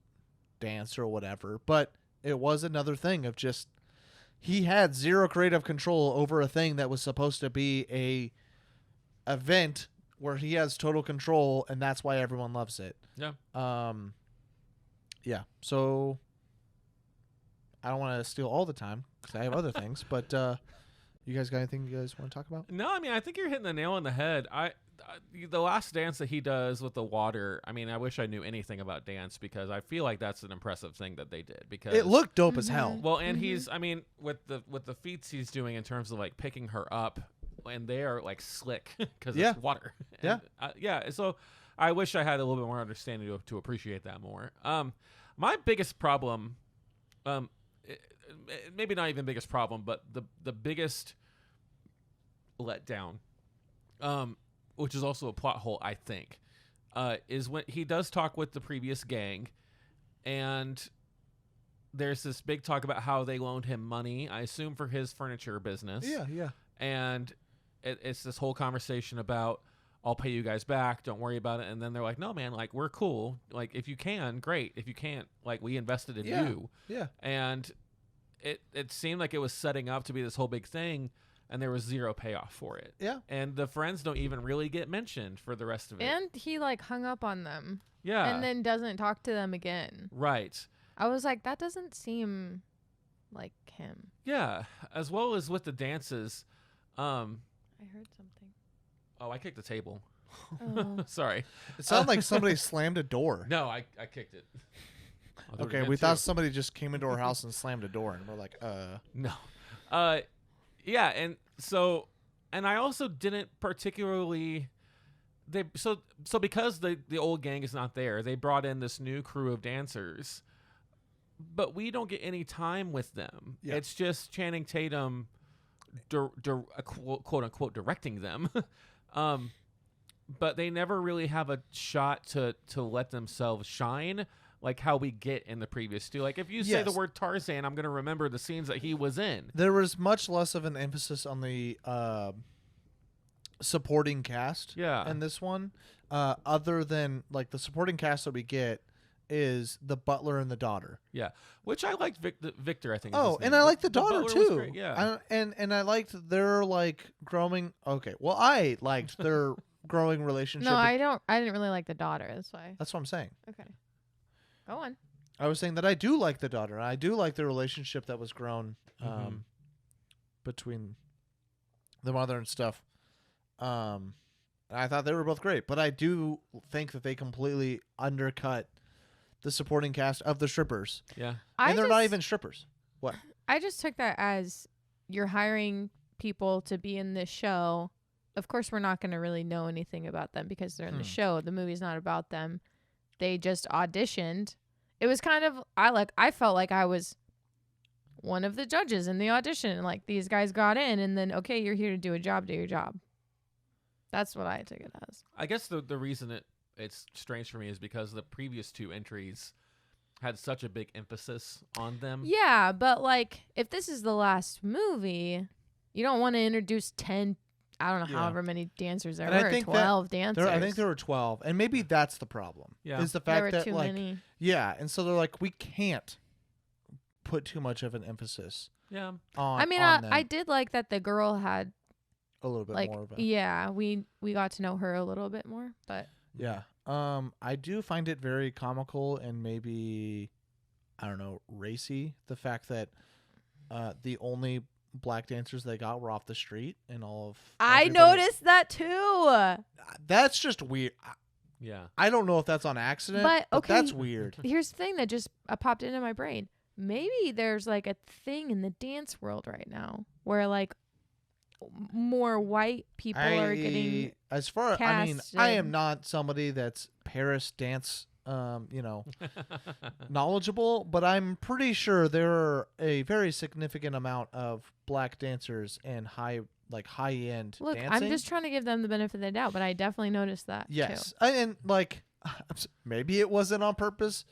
dance or whatever, but it was another thing of just, he had zero creative control over a thing that was supposed to be a event where he has total control, and that's why everyone loves it. Yeah. Yeah. So I don't want to steal all the time because I have other things, but you guys got anything you guys want to talk about? No, I mean, I think you're hitting the nail on the head. The last dance that he does with the water, I mean, I wish I knew anything about dance, because I feel like that's an impressive thing that they did, because It looked dope as hell. well, and he's, I mean, with the feats he's doing in terms of like picking her up, and they are like slick because Yeah. it's water. Yeah. And, yeah. So I wish I had a little bit more understanding to appreciate that more. My biggest problem, maybe not even biggest problem, but the biggest letdown, which is also a plot hole, I think, is when he does talk with the previous gang, and there's this big talk about how they loaned him money, I assume for his furniture business. Yeah. And it's this whole conversation about, I'll pay you guys back, don't worry about it. And then they're like, no, man, like, we're cool. Like, if you can, great. If you can't, like, we invested in you. Yeah. And it seemed like it was setting up to be this whole big thing, and there was zero payoff for it. Yeah. And the friends don't even really get mentioned for the rest of it. And he like hung up on them. Yeah. And then doesn't talk to them again. Right. I was like, that doesn't seem like him. Yeah. As well as with the dances. I heard something. Oh, I kicked the table. Oh. Sorry. It sounded like somebody slammed a door. No, I kicked it. I'll do it Okay, again, we too. thought somebody just came into our house and slammed a door, and we're like, No. Yeah, and so, and I also didn't particularly. So because the old gang is not there, they brought in this new crew of dancers, but we don't get any time with them. Yeah. It's just Channing Tatum, quote unquote, directing them. But they never really have a shot to let themselves shine, like how we get in the previous two. Like, if you say the Yes. word Tarzan, I'm going to remember the scenes that he was in. there was much less of an emphasis on the supporting cast Yeah. in this one, other than like the supporting cast that we get is the butler and the daughter. Yeah, which I liked Victor, I think. is Oh, his and name. I like the daughter butler was too. great, yeah. and I liked their like growing. Okay, well, I liked their growing relationship. No, I didn't really like the daughter. That's why. That's what I'm saying. Okay. Go on. I was saying that I do like the daughter. I do like the relationship that was grown Mhm. between the mother and stuff. I thought they were both great, but I do think that they completely undercut the supporting cast of the strippers, Yeah. and they're not even strippers. What? I just took that as you're hiring people to be in this show. Of course, we're not going to really know anything about them because they're in the show. The movie's not about them. They just auditioned. It was kind of I felt like I was one of the judges in the audition. Like, these guys got in, and then, okay, you're here to do a job. Do your job. That's what I took it as. I guess the reason it's strange for me is because the previous two entries had such a big emphasis on them. Yeah, but like, if this is the last movie, you don't want to introduce 10, I don't know, Yeah. however many dancers there And I were, think that 12 dancers. I think there were 12, and maybe that's the problem. Yeah. Is the there fact were that too like many. yeah, and so they're like, we can't put too much of an emphasis Yeah. on. I mean, on them I did like that the girl had a little bit like, more of a yeah, we got to know her a little bit more, but yeah. I do find it very comical and maybe, I don't know, racy. The fact that the only black dancers they got were off the street, and all of I everybody- noticed that too. That's just weird. Yeah. I don't know if that's on accident, But, okay, that's weird. Here's the thing that just popped into my brain. Maybe there's like a thing in the dance world right now where like more white people are getting. As far I mean, I am casted. not somebody that's Paris dance knowledgeable, but I'm pretty sure there are a very significant amount of black dancers and high end Look, dancing. I'm just trying to give them the benefit of the doubt, but I definitely noticed that. Yes, too. and like maybe it wasn't on purpose,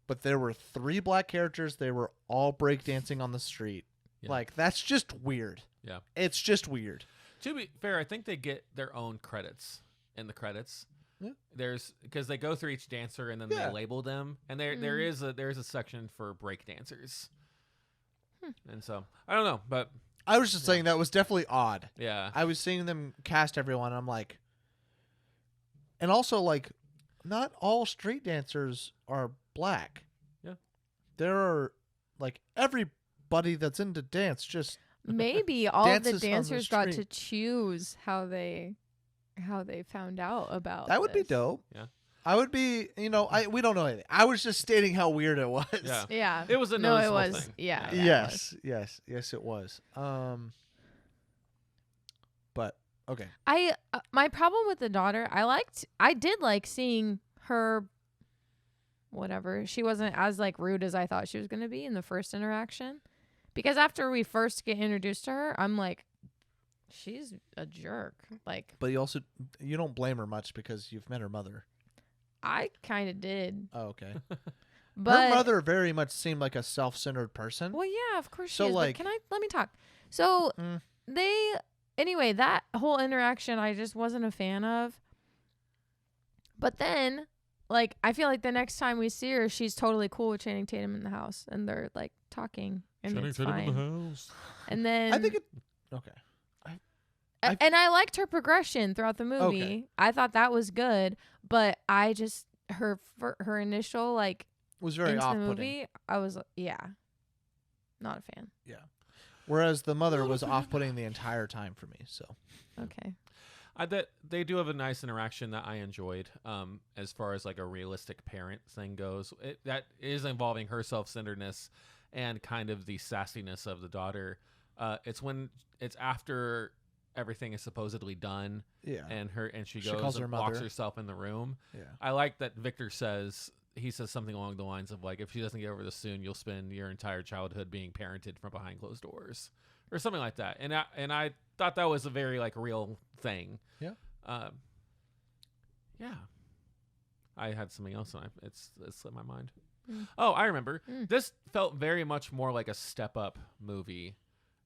but there were 3 black characters. They were all breakdancing on the street. Yeah. Like, that's just weird. Yeah. It's just weird. To be fair, I think they get their own credits in the credits. Yeah. There's because they go through each dancer and then Yeah. they label them, and there is a section for break dancers. And so I don't know, but I was just saying that was definitely odd. yeah, I was seeing them cast everyone, and I'm like, and also like, not all street dancers are black. Yeah. There are like everybody that's into dance just Maybe all of the Dances on the dancers got to street. choose how they found out about that would be this. dope. Yeah. I would be, we don't know anything. I was just stating how weird it was. yeah. Yeah. It was a no, it noticeable was. thing. Yeah. Yeah. it was. Yes, it was. But okay. My problem with the daughter, I did like seeing her. Whatever, she wasn't as like rude as I thought she was gonna be in the first interaction, because after we first get introduced to her, I'm like, She's a jerk. Like, But you don't blame her much because you've met her mother. I kind of did. Oh, okay. But Her mother very much seemed like a self-centered person. well, yeah, of course So, she is. like- But let me talk. So Mm. anyway, that whole interaction I just wasn't a fan of. But then, like, I feel like the next time we see her, she's totally cool with Channing Tatum in the house, and they're like talking, and it's fine. house. And then I think it. Okay. and I liked her progression throughout the movie. Okay. I thought that was good, but I just her initial like Was very into the off-putting. movie, I was not a fan. Whereas the mother was off-putting the entire time for me. So Okay. That they do have a nice interaction that I enjoyed. As far as like a realistic parent thing goes, that is involving her self-centeredness and kind of the sassiness of the daughter. It's after everything is supposedly done, yeah. and she She goes calls her and locks mother. herself in the room. Yeah. I like that Victor says something along the lines of like, if she doesn't get over this soon, you'll spend your entire childhood being parented from behind closed doors, or something like that. And I thought that was a very like real thing. Yeah. Yeah. I had something else, and it's slipped my mind. Mm. Oh, I remember. Mm. This felt very much more like a Step Up movie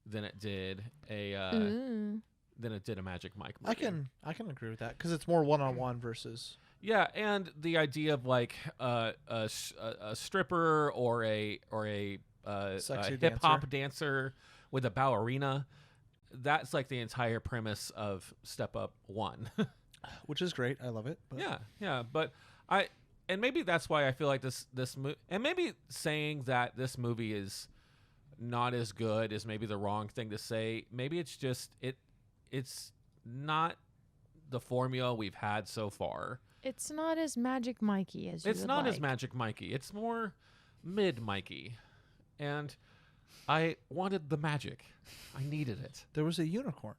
than it did a Ooh. Magic Mike movie. I can agree with that because it's more one-on-one versus. Yeah, and the idea of like a stripper or a Sexy hip hop dancer with a ballerina, that's like the entire premise of Step Up 1. Which is great. I love it. But Yeah, but and maybe that's why I feel like this and maybe saying that this movie is not as good is maybe the wrong thing to say. Maybe it's just it's not the formula we've had so far. It's not as Magic Mikey as you It's would not as like. Magic Mikey. It's more mid Mikey. And I wanted the magic. I needed it. There was a unicorn.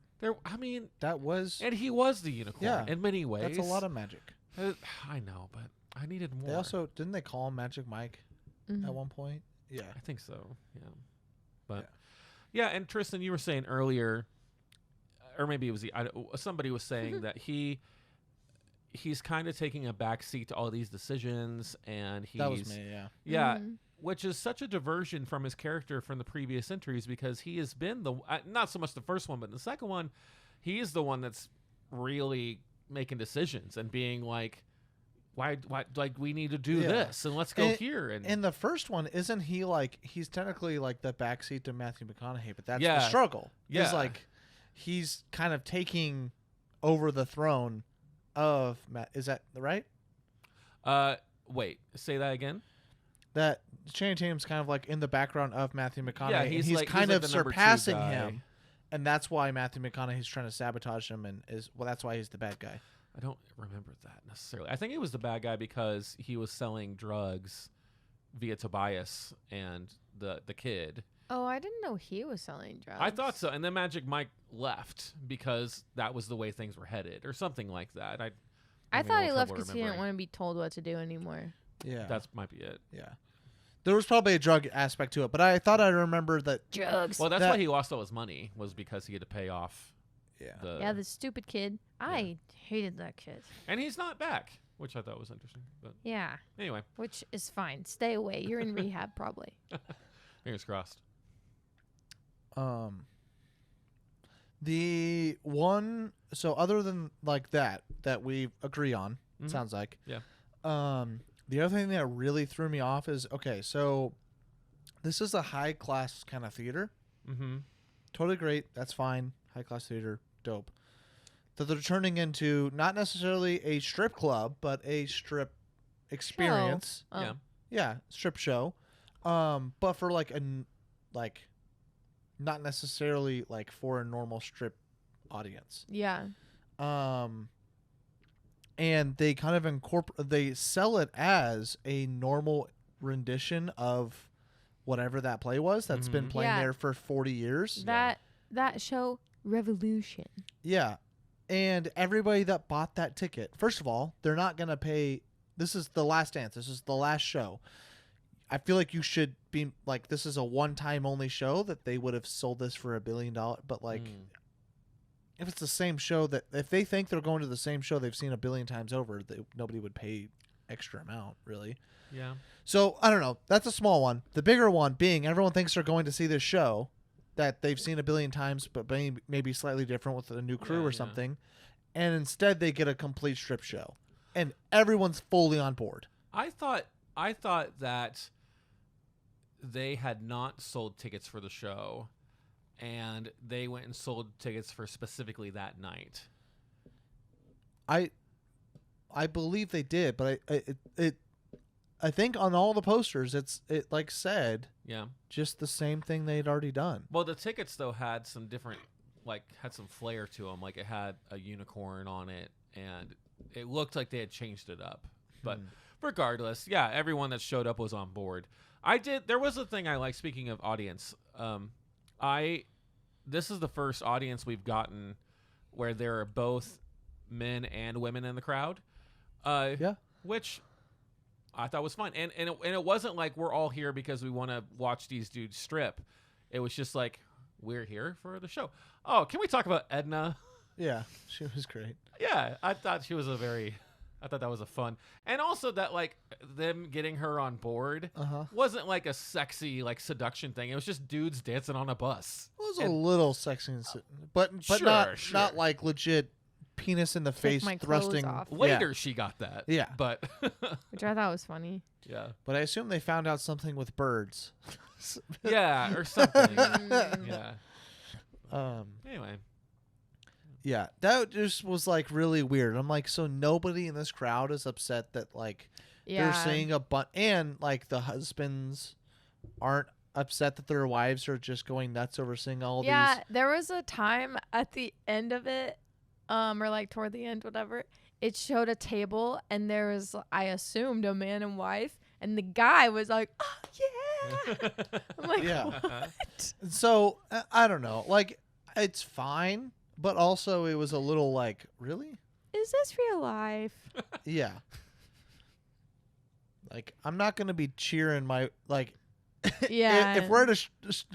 That was. And he was the unicorn Yeah, in many ways. That's a lot of magic. I know, but I needed more. They also didn't they call him Magic Mike Mhm. at one point? Yeah. I think so. Yeah. But yeah, and Tristan, you were saying earlier, or maybe it was somebody was saying that he's kind of taking a backseat to all these decisions, and That was me. Yeah. yeah, Mhm. which is such a diversion from his character from the previous entries, because he has been not so much the first one, but the second one, he is the one that's really making decisions and being like, why like we need to do this and let's go here. And in the first one, isn't he like he's technically like the backseat to Matthew McConaughey, but that's Yeah. the struggle. Yeah. Is like he's kind of taking over the throne of Matt. Is that right? wait, say that again. That Channing Tatum's kind of like in the background of Matthew McConaughey. Yeah, and he's he's like- kind he's of like the number two surpassing guy. him, and that's why Matthew McConaughey's trying to sabotage him, and that's why he's the bad guy. I don't remember that necessarily. I think it was the bad guy because he was selling drugs via Tobias and the kid. Oh, I didn't know he was selling drugs. I thought so, and then Magic Mike left because that was the way things were headed, or something like that. I having a thought he little left trouble because he didn't remembering. want to be told what to do anymore. Yeah, That might be it. yeah. There was probably a drug aspect to it, but I thought I remember that. Drugs. Well, that's That- why he lost all his money, was because he had to pay off Yeah. Yeah, the stupid kid. I hated that kid. and he's not back, which I thought was interesting. But Yeah, anyway, which is fine. Stay away. You're in rehab probably. fingers crossed. The one, so other than like that we agree on, Mhm. sounds like. Yeah. The other thing that really threw me off is, okay, so this is a high class kind of theater. Mm-hmm. Totally great. That's fine. High class theater. Dope. That they're turning into not necessarily a strip club, but a strip experience. Oh. Yeah. Yeah. Strip show. But for like not necessarily like for a normal strip audience. Yeah. And they kind of they sell it as a normal rendition of whatever that play was that's been Mhm. playing Yeah. there for 40 years. That show Revolution. Yeah. And everybody that bought that ticket, first of all, they're not going to pay. This is the last dance. This is the last show. I feel like you should be like, this is a one-time only show that they would have sold this for $1 billion. But like, if it's the same show that if they think they're going to the same show they've seen a billion times over, nobody would pay extra amount really. Yeah. So I don't know. That's a small one. The bigger one being everyone thinks they're going to see this show that they've seen a billion times, but maybe slightly different with a new crew or something, and instead they get a complete strip show, and everyone's fully on board. I thought that they had not sold tickets for the show, and they went and sold tickets for specifically that night. I believe they did, but I think on all the posters it like said just the same thing they'd already done. Well, the tickets though had some different, like had some flair to them. Like it had a unicorn on it, and it looked like they had changed it up. But regardless, everyone that showed up was on board. There was a thing I like. Speaking of audience, this is the first audience we've gotten where there are both men and women in the crowd. Which I thought was fun. And it wasn't like we're all here because we want to watch these dudes strip. It was just like, we're here for the show. Oh, can we talk about Edna? Yeah, she was great. Yeah, I thought that was a fun. And also that like them getting her on board wasn't like a sexy like seduction thing. It was just dudes dancing on a bus. It was a little sexy, but sure. not like legit penis in the face my thrusting. clothes off. Later she got that. Yeah. But Which I thought was funny. yeah. But I assume they found out something with birds. Yeah, or something. Yeah. Anyway. Yeah, that just was like really weird. I'm like, so nobody in this crowd is upset that like they're seeing a and like the husbands aren't upset that their wives are just going nuts over seeing all these. Yeah, there was a time at the end of it, or like toward the end, whatever. It showed a table, and there was, I assumed, a man and wife, and the guy was like, "Oh yeah." I'm like, what? So I don't know. Like, it's fine, but also it was a little like, really? Is this real life? Yeah. Like, I'm not gonna be cheering my like. Yeah. If we're at a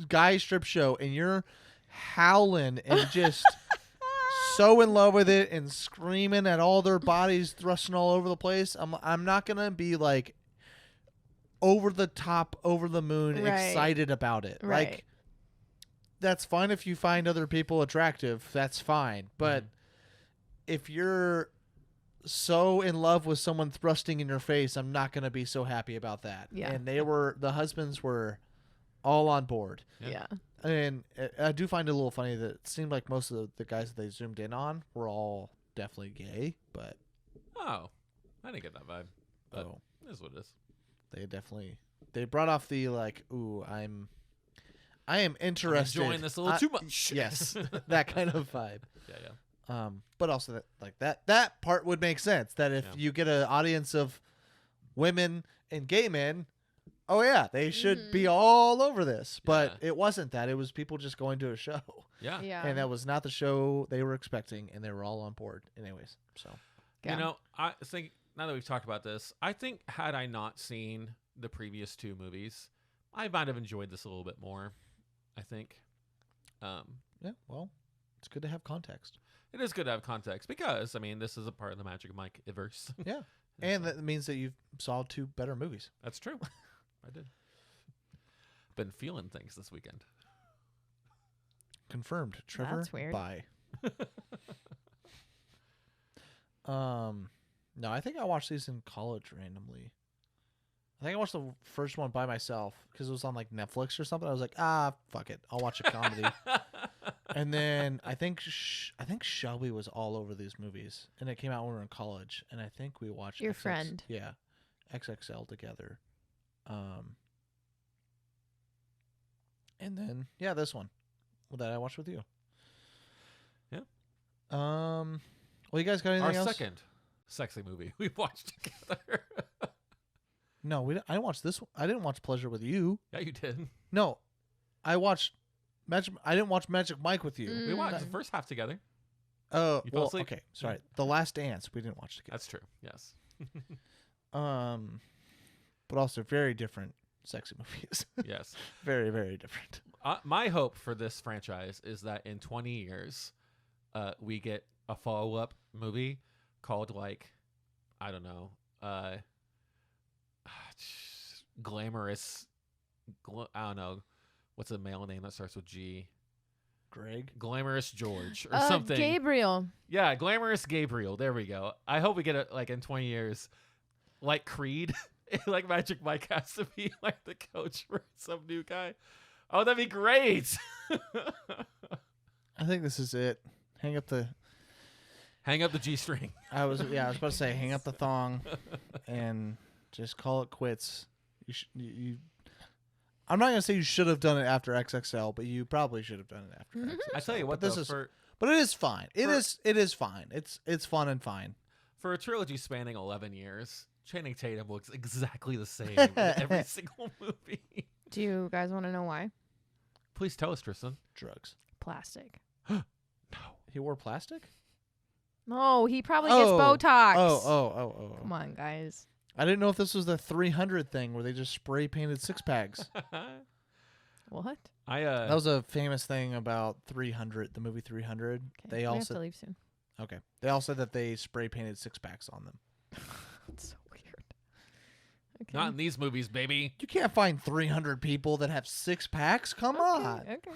guy strip show and you're howling and just so in love with it and screaming at all their bodies thrusting all over the place, I'm not gonna be like over the top, over the moon, excited about it. Right. Like, that's fine if you find other people attractive. That's fine. But if you're so in love with someone thrusting in your face, I'm not going to be so happy about that. Yeah. And the husbands were all on board. Yeah. And I do find it a little funny that it seemed like most of the guys that they zoomed in on were all definitely gay, but Oh, I didn't get that vibe. But it is what it is. They brought off the like, ooh, I am interested. I'm enjoying this a little too much. Yes, that kind of vibe. Yeah. But also that part would make sense. That if you get an audience of women and gay men, oh yeah, they should be all over this. But it wasn't that. It was people just going to a show. Yeah. Yeah. And that was not the show they were expecting, and they were all on board anyways. So You know, I think now that we've talked about this, I think had I not seen the previous two movies, I might have enjoyed this a little bit more. I think. yeah, well, it's good to have context. It is good to have context because, I mean, this is a part of the Magic Mike verse. Yeah. And that means that you saw two better movies. That's true. I did. Been feeling things this weekend. Confirmed. Trevor, That's weird. bye. No, I think I watched these in college randomly. I think I watched the first one by myself because it was on like Netflix or something. I was like, fuck it, I'll watch a comedy. And then I think Shelby was all over these movies, and it came out when we were in college. And I think we watched Your friend. yeah, XXL together. And then this one that I watched with you. Yeah. Well, you guys got anything Our else? second sexy movie we watched together. No, I didn't watch this one. I didn't watch Pleasure with you. Yeah, you did. No, I watched Magic. I didn't watch Magic Mike with you. We watched the first half together. Oh, You fell well, asleep? okay. Sorry. The Last Dance we didn't watch together. That's true. Yes. But also very different sexy movies. Yes. Very, very different. My hope for this franchise is that in 20 years, we get a follow-up movie called like, I don't know, glamorous. I don't know, what's a male name that starts with G? Greg. Glamorous George or something. Gabriel. Yeah, Glamorous Gabriel. There we go. I hope we get it like in 20 years, like Creed. Like Magic Mike has to be like the coach for some new guy. Oh, that'd be great. I think this is it. Hang up the G-string. I was about to say hang up the thong and just call it quits. I'm not gonna say you should have done it after XXL, but you probably should have done it after XXL. I tell you what, but but it is fine. It is fine. It's fun and fine. For a trilogy spanning 11 years, Channing Tatum looks exactly the same in every single movie. Do you guys want to know why? Please tell us, Tristan. Drugs. Plastic. No. He wore plastic? No, he probably gets Botox. Oh. Come on, guys. I didn't know if this was the 300 thing where they just spray painted six packs. What? That was a famous thing about 300, the movie 300. Okay, we have to leave soon. Okay. They all said that they spray painted six packs on them. That's so weird. Okay. Not in these movies, baby. You can't find 300 people that have six packs. Come on. Okay.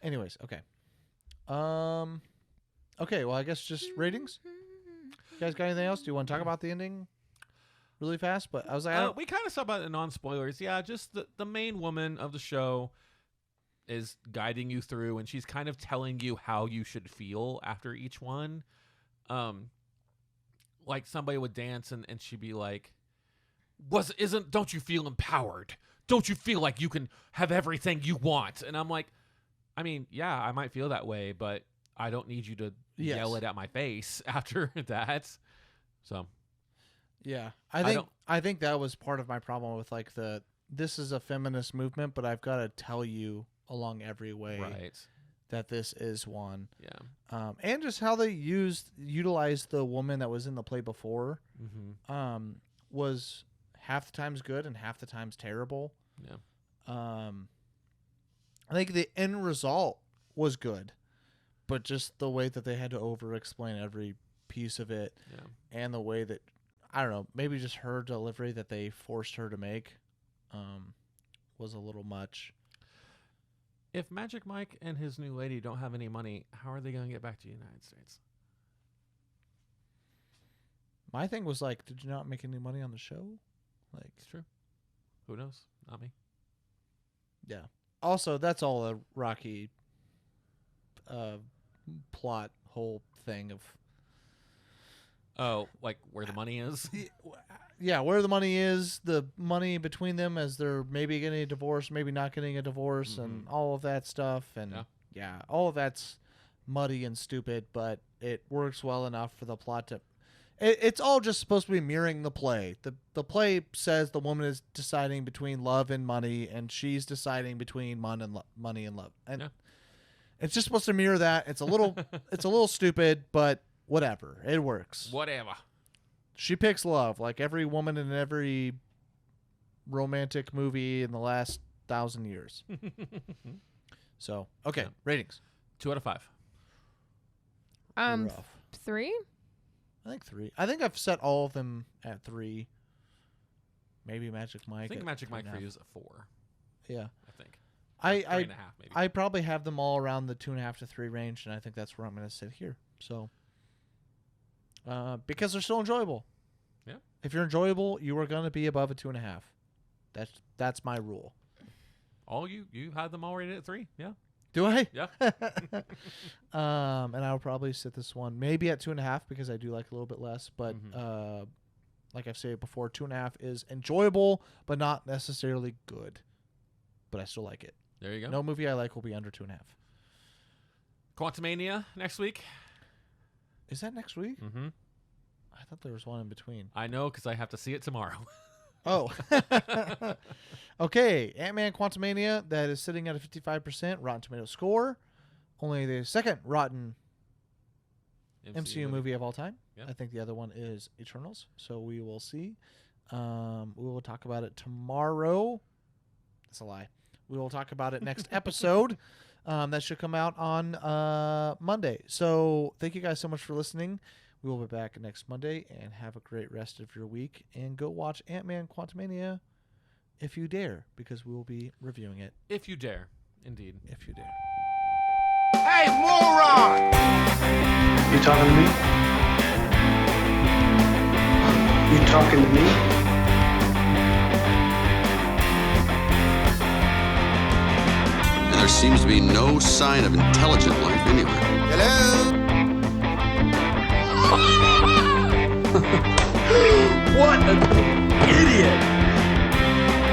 Anyways, okay. Okay, well, I guess just ratings. You guys got anything else? Do you want to talk about the ending really fast? But I was like, we kind of saw about it in non-spoilers. Yeah, just the main woman of the show is guiding you through, and she's kind of telling you how you should feel after each one. Like somebody would dance, and she'd be like, don't you feel empowered? Don't you feel like you can have everything you want? And I'm like, I mean, yeah, I might feel that way, but I don't need you to yell it at my face after that. So, yeah, I think that was part of my problem with like this is a feminist movement, but I've got to tell you along every way that this is one. Yeah. And just how they utilized the woman that was in the play before, was half the times good and half the times terrible. Yeah. I think the end result was good, but just the way that they had to over-explain every piece of it, and the way that, I don't know, maybe just her delivery that they forced her to make was a little much. If Magic Mike and his new lady don't have any money, how are they going to get back to the United States? My thing was like, did you not make any money on the show? Like, it's true. Who knows? Not me. Yeah. Also, that's all a Rocky plot whole thing of. Oh, like where the money is? Yeah, where the money is, the money between them as they're maybe getting a divorce, maybe not getting a divorce, and all of that stuff. And yeah, all of that's muddy and stupid, but it works well enough for the plot to. It's all just supposed to be mirroring the play. The play says the woman is deciding between love and money, and she's deciding between money and love. And it's just supposed to mirror that. It's a little stupid, but whatever. It works. Whatever. She picks love, like every woman in every romantic movie in the last 1,000 years. So, okay, ratings. 2 out of 5. Rough. 3. I think 3. I think I've set all of them at 3. Maybe Magic Mike. I think Magic Mike for you is a 4. Yeah. I think. I 3.5 maybe. I probably have them all around the 2.5 to 3 range, and I think that's where I'm going to sit here. So, because they're still enjoyable. Yeah. If you're enjoyable, you are going to be above a 2.5. That's my rule. All you had them all rated at 3? Yeah. Do I? Yeah. And I'll probably sit this one maybe at 2.5 because I do like a little bit less. But like I've said before, 2.5 is enjoyable, but not necessarily good. But I still like it. There you go. No movie I like will be under 2.5. Quantumania next week. Is that next week? Mm-hmm. I thought there was one in between. I know because I have to see it tomorrow. Oh. Okay. Ant-Man Quantumania, that is sitting at a 55% Rotten Tomatoes score. Only the second rotten MCU movie of all time. Yeah. I think the other one is Eternals. So we will see. We will talk about it tomorrow. That's a lie. We will talk about it next episode. That should come out on Monday. So thank you guys so much for listening. We will be back next Monday, and have a great rest of your week. And go watch Ant-Man Quantumania if you dare, because we will be reviewing it. If you dare. Indeed. If you dare. Hey, moron! You talking to me? You talking to me? And there seems to be no sign of intelligent life anywhere. Hello? What an idiot!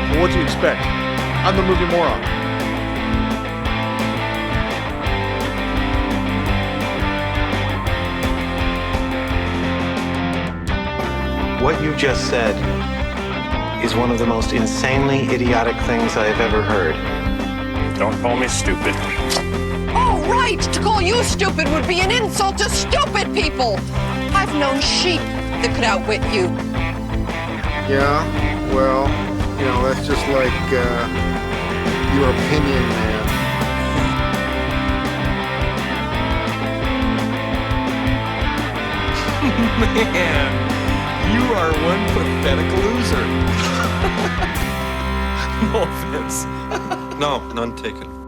Well, what do you expect? I'm the movie moron. What you just said is one of the most insanely idiotic things I have ever heard. Don't call me stupid. Oh, right! To call you stupid would be an insult to stupid people! I've known sheep that could outwit you. Yeah, well, you know, that's just like your opinion, man. Man, you are one pathetic loser. No offense. No, none taken.